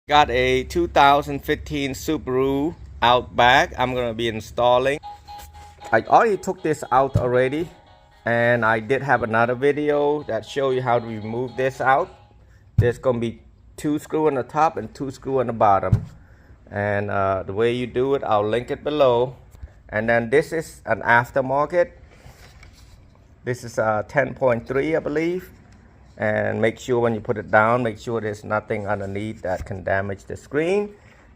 Got a 2015 Subaru Outback. I'm gonna be installing. I already took this out already, and I did have another video that show you how to remove this out. There's gonna be 2 screws on the top and 2 screws on the bottom, and the way you do it, I'll link it below. And then this is an aftermarket. This is 10.3, I believe. And make sure when you put it down, make sure there's nothing underneath that can damage the screen.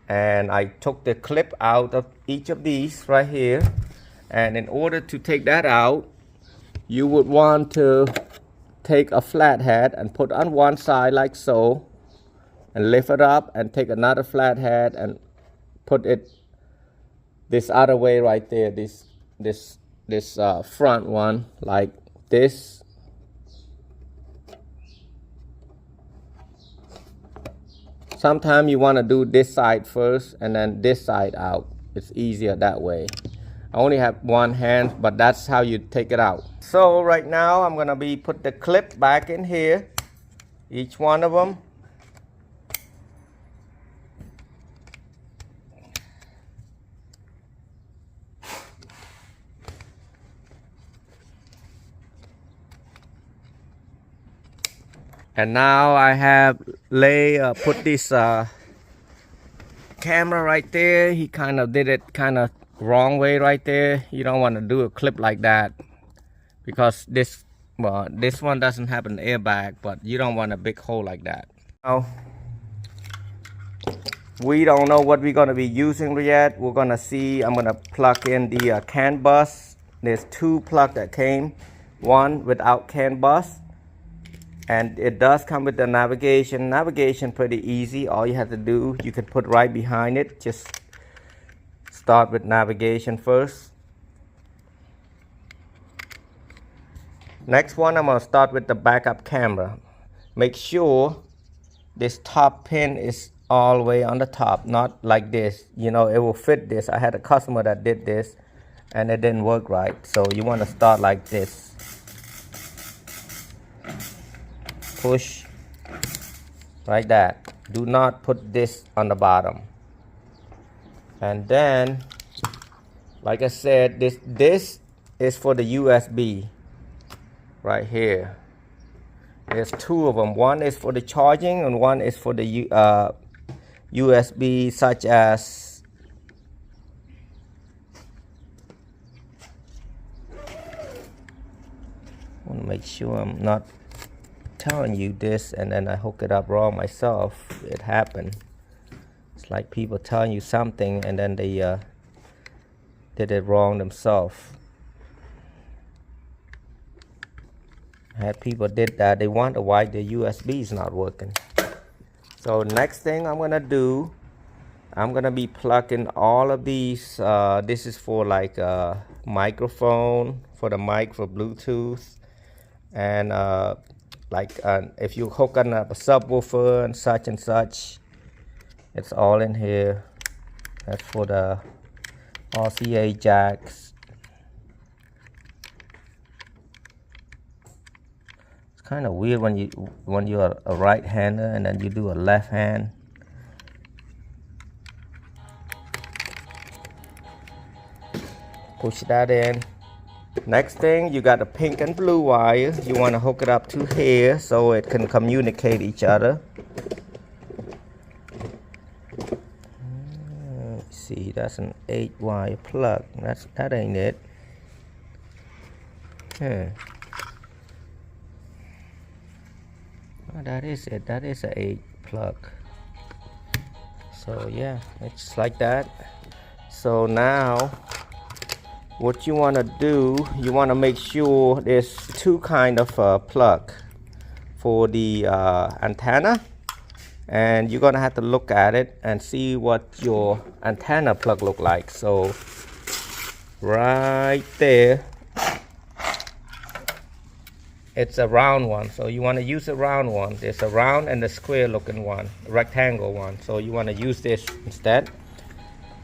And I took the clip out of each of these right here, and in order to take that out, you would want to take a flathead and put on one side like so, and lift it up, and take another flathead and put it this other way right there, this front one like this. Sometimes you want to do this side first and then this side out. It's easier that way. I only have one hand, but that's how you take it out. So right now I'm going to be put the clip back in here, each one of them. And now I have put this camera right there. He kind of did it kind of wrong way right there. You don't want to do a clip like that, because this one doesn't have an airbag, but you don't want a big hole like that. Now, we don't know what we're going to be using yet. We're going to see. I'm going to plug in the CAN bus. There's 2 plugs that came, one without CAN bus. And it does come with the navigation. Navigation pretty easy. All you have to do, you can put right behind it. Just start with navigation first. Next one, I'm going to start with the backup camera. Make sure this top pin is all the way on the top, not like this. You know, it will fit this. I had a customer that did this and it didn't work right. So you want to start like this. Push like that. Do not put this on the bottom. And then, like I said, this is for the USB right here. There's 2 of them. One is for the charging and one is for the USB, such as I want to make sure I'm not telling you this and then I hook it up wrong myself. It happened. It's like people telling you something and then they did it wrong themselves. I had people did that. They wonder why the USB is not working. So next thing I'm gonna do, I'm gonna be plugging all of these. This is for like a microphone, for the mic, for Bluetooth, and if you hook on a subwoofer and such, it's all in here. That's for the RCA jacks. It's kind of weird when you're a right-hander and then you do a left hand. Push that in. Next thing, you got the pink and blue wire. You want to hook it up to here so it can communicate each other. Let's see, that's an 8-wire plug. That ain't it. Oh, that is it. That is an 8 plug. So yeah, it's like that. So now, what you want to do, you want to make sure there's 2 kind of plug for the antenna, and you're gonna have to look at it and see what your antenna plug look like. So right there, it's a round one, so you want to use a round one. There's a round and a square looking one, a rectangle one, so you want to use this instead.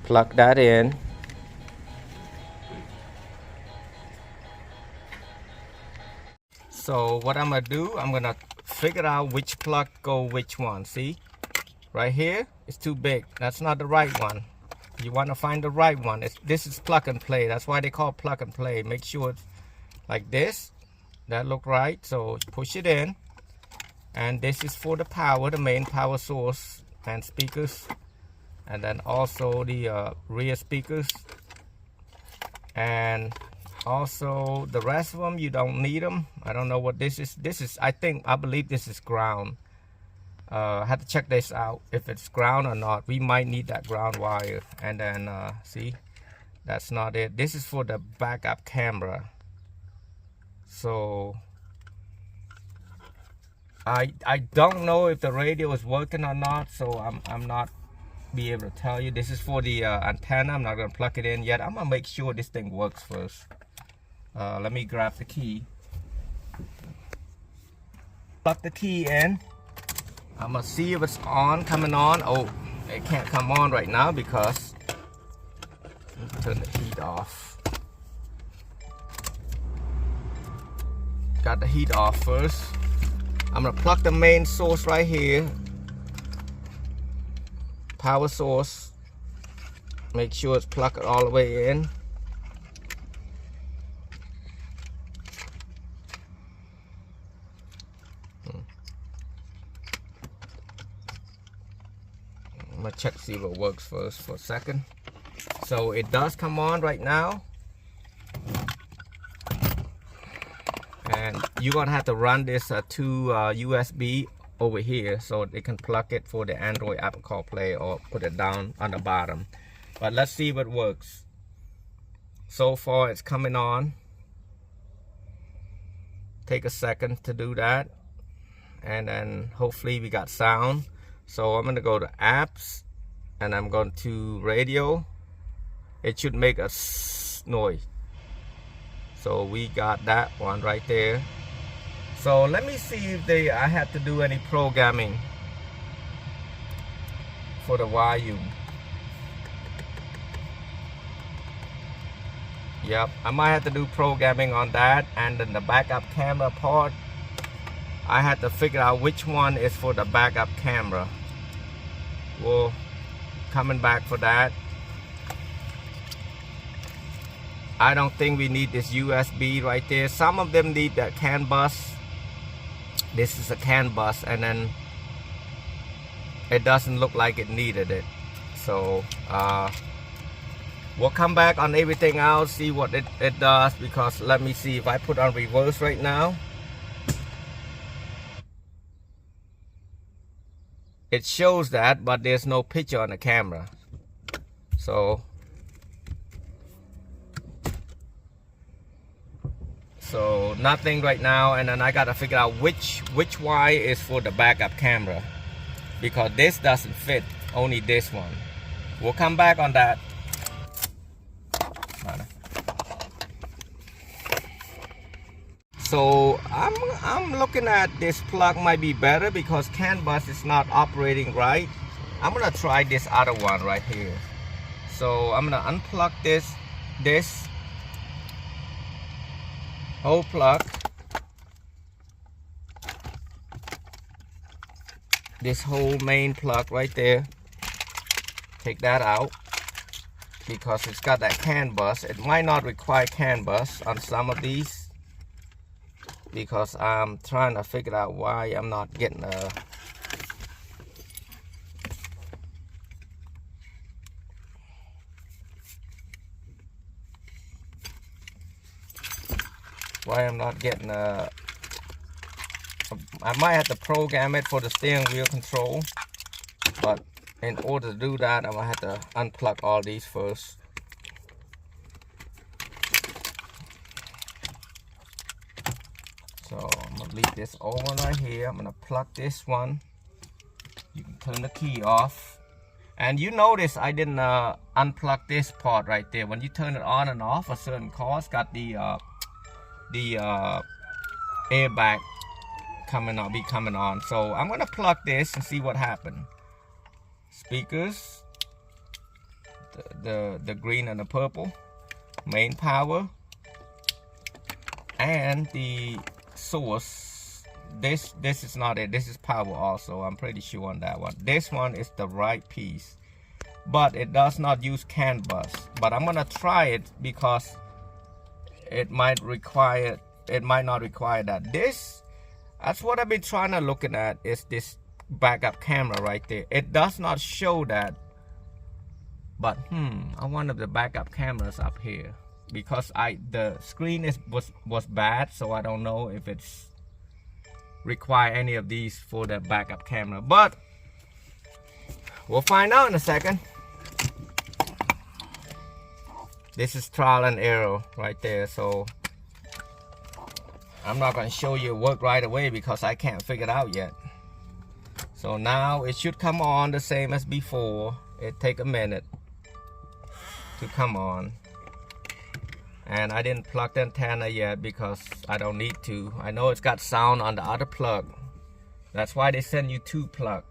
Plug that in. So what I'm gonna do, I'm gonna figure out which plug go which one. See, Right here, it's too big. That's not the right one. You want to find the right one. This is plug and play. That's why they call plug and play. Make sure it's like this. That look right. So push it in. And this is for the power, the main power source and speakers. And then also the rear speakers. And also the rest of them, you don't need them. I don't know what this is. This is, I believe this is ground. I have to check this out if it's ground or not. We might need that ground wire. And then see, that's not it. This is for the backup camera. So I don't know if the radio is working or not, so I'm not be able to tell you. This is for the antenna. I'm not gonna plug it in yet. I'm gonna make sure this thing works first. Let me grab the key. Plug the key in. I'm gonna see if it's on, coming on. Oh, it can't come on right now because turn the heat off. Got the heat off first. I'm gonna plug the main source right here. Power source. Make sure it's plugged all the way in. I'm gonna check to see if it works first for a second. So it does come on right now. And you're gonna have to run this to USB over here so they can plug it for the Android Apple CarPlay or put it down on the bottom. But let's see if it works. So far it's coming on. Take a second to do that. And then hopefully we got sound. So I'm gonna go to apps and I'm going to radio. It should make a noise. So we got that one right there. So let me see if I had to do any programming for the volume. Yep, I might have to do programming on that. And then the backup camera part, I had to figure out which one is for the backup camera. Well, coming back for that. I don't think we need this USB right there. Some of them need that CAN bus. This is a CAN bus, and then it doesn't look like it needed it. So we'll come back on everything else, see what it does, because let me see if I put on reverse right now. It shows that, but there's no picture on the camera. So nothing right now, and then I gotta figure out which wire is for the backup camera, because this doesn't fit, only this one. We'll come back on that. So I'm looking at this plug might be better because CAN bus is not operating right. I'm gonna try this other one right here. So I'm gonna unplug this whole plug, this whole main plug right there. Take that out because it's got that CAN bus. It might not require CAN bus on some of these, because I'm trying to figure out why I'm not getting a I might have to program it for the steering wheel control, but in order to do that, I'm gonna have to unplug all these first. So I'm gonna leave this old one right here. I'm gonna plug this one. You can turn the key off. And you notice I didn't unplug this part right there. When you turn it on and off, a certain car, it's got the airbag coming on. So I'm gonna plug this and see what happened. Speakers, the green and the purple, main power, and the source, this is not it. This is power also. I'm pretty sure on that one. This one is the right piece, but it does not use CAN bus. But I'm gonna try it because it might not require that. That's what I've been trying to looking at, is this backup camera right there. It does not show that, but I wonder if the backup camera's up here, because the screen was bad, so I don't know if it's require any of these for the backup camera, but we'll find out in a second. This is trial and error right there, so I'm not going to show you work right away because I can't figure it out yet. So now it should come on the same as before. It take a minute to come on, and I didn't plug the antenna yet because I don't need to. I know it's got sound on the other plug. That's why they send you 2 plug,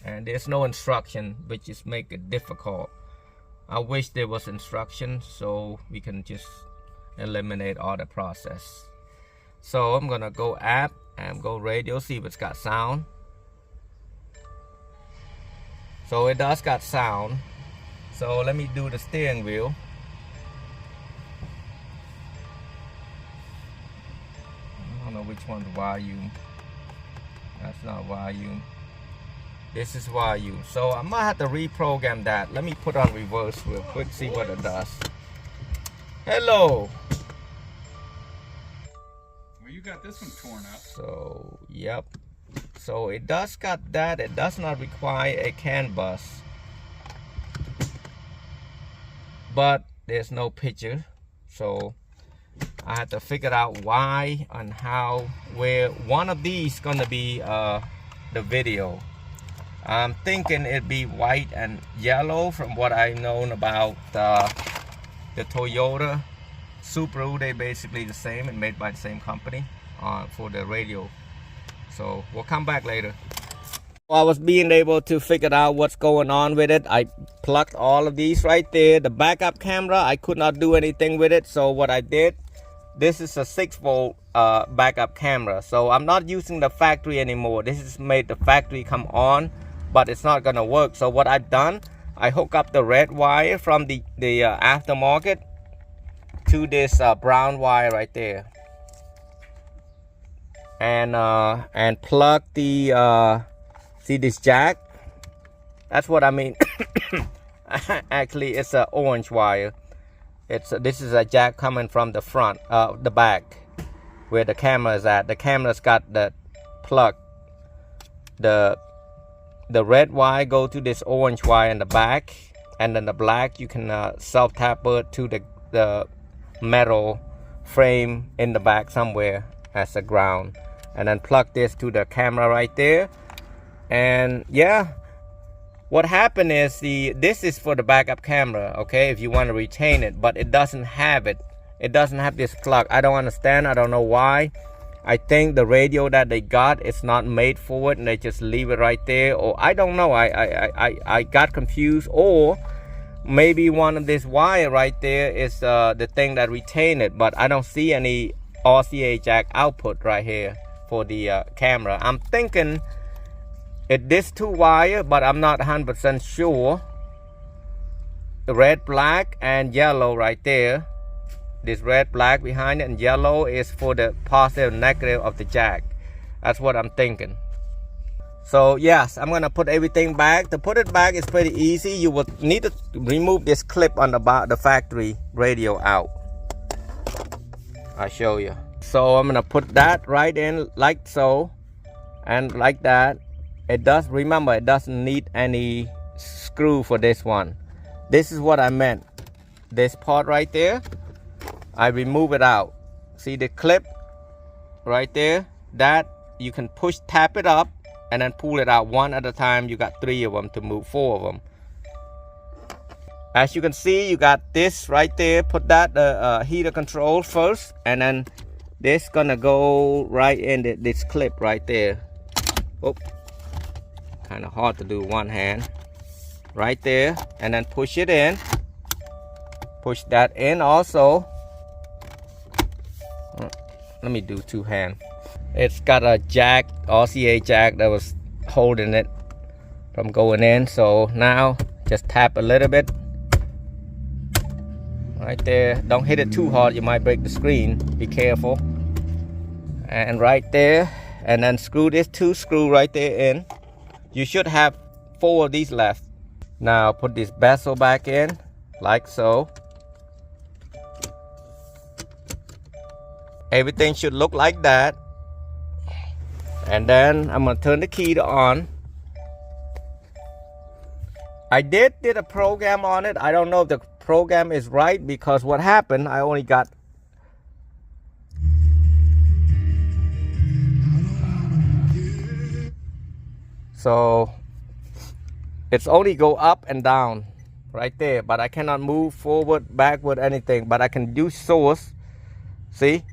and there's no instruction, which is make it difficult. I wish there was instruction so we can just eliminate all the process. So I'm gonna go app and go radio, see if it's got sound. So it does got sound. So let me do the steering wheel. I don't know which one's volume. That's not volume. This is volume. So I might have to reprogram that. Let me put on reverse real quick, see what it does. Hello. Well, you got this one torn up. So, yep. So it does got that. It does not require a CAN bus, but there's no picture. So I had to figure out why and how, where one of these gonna be the video. I'm thinking it'd be white and yellow from what I've known about the Toyota. Subaru, they basically the same and made by the same company for the radio. So we'll come back later. I was being able to figure out what's going on with it. I plugged all of these right there. The backup camera, I could not do anything with it. So what I did, this is a 6-volt backup camera. So I'm not using the factory anymore. This is made the factory come on, but it's not gonna work. So what I've done, I hook up the red wire from the aftermarket to this brown wire right there, and plug the see this jack. That's what I mean. Actually, it's an orange wire. This is a jack coming from the front, the back, where the camera is at. The camera's got the plug. The red wire go to this orange wire in the back, and then the black you can self-taper to the metal frame in the back somewhere as a ground, and then plug this to the camera right there. And yeah, what happened is this is for the backup camera, okay, if you want to retain it, but it doesn't have it. It doesn't have this plug. I don't understand. I don't know why. I think the radio that they got is not made for it, and they just leave it right there, or I don't know. I got confused, or maybe one of this wire right there is the thing that retain it, but I don't see any RCA jack output right here for the camera. I'm thinking this 2 wire, but I'm not 100% sure. The red, black, and yellow right there. This red, black behind it, and yellow is for the positive and negative of the jack. That's what I'm thinking. So yes, I'm gonna put everything back. To put it back is pretty easy. You will need to remove this clip on the factory radio out. I'll show you. So I'm gonna put that right in like so, and like that. It does, remember, it doesn't need any screw for this one. This is what I meant. This part right there, I remove it out. See the clip right there? That you can tap it up and then pull it out one at a time. You got 3 of them to move, 4 of them. As you can see, you got this right there. Put that heater control first, and then this gonna go right in this clip right there. Oh, kind of hard to do one hand. Right there, and then push it in. Push that in also. Let me do 2 hands. It's got a jack, RCA jack that was holding it from going in. So now just tap a little bit right there. Don't hit it too hard, you might break the screen, be careful. And right there, and then screw this 2 screw right there in. You should have 4 of these left. Now put this bezel back in like so. Everything should look like that. And then I'm gonna turn the key to on. I did a program on it. I don't know if the program is right, because what happened, I only got so it's only go up and down right there, but I cannot move forward, backward, anything. But I can do source. See,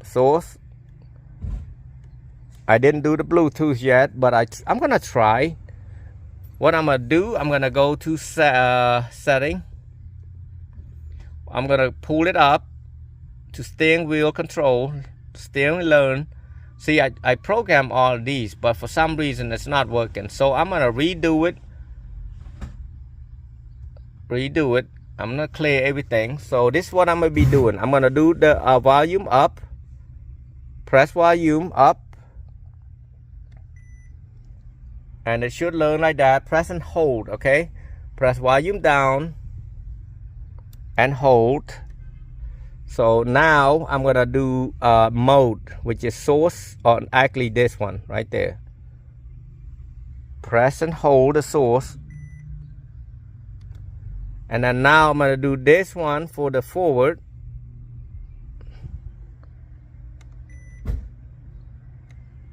source. I didn't do the Bluetooth yet, but I'm gonna try. What I'm gonna do, I'm gonna go to setting. I'm gonna pull it up to steering wheel control, steering wheel. See, I program all these, but for some reason it's not working. So I'm gonna redo it. I'm gonna clear everything. So this is what I'm gonna be doing. I'm gonna do the volume up. Press volume up. And it should learn like that. Press and hold, okay? Press volume down and hold. So now I'm gonna do mode, which is source, or actually this one right there. Press and hold the source. And then now I'm gonna do this one for the forward.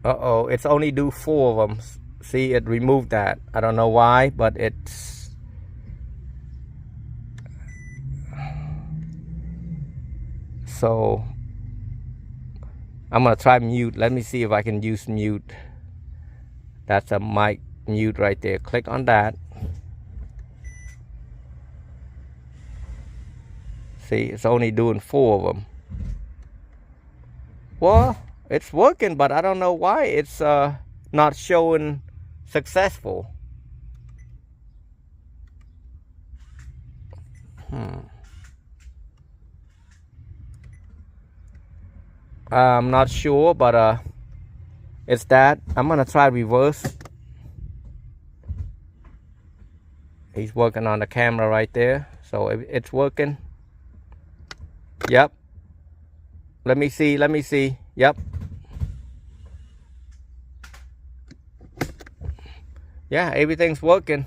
Uh-oh, it's only do 4 of them. See, it removed that. I don't know why, but it's... So I'm gonna try mute. Let me see if I can use mute. That's a mic mute right there. Click on that. See, it's only doing 4 of them. Well, it's working, but I don't know why it's not showing successful. I'm not sure, but it's that. I'm gonna try reverse. He's working on the camera right there, so it's working. Yep. Let me see. Yep. Yeah, everything's working.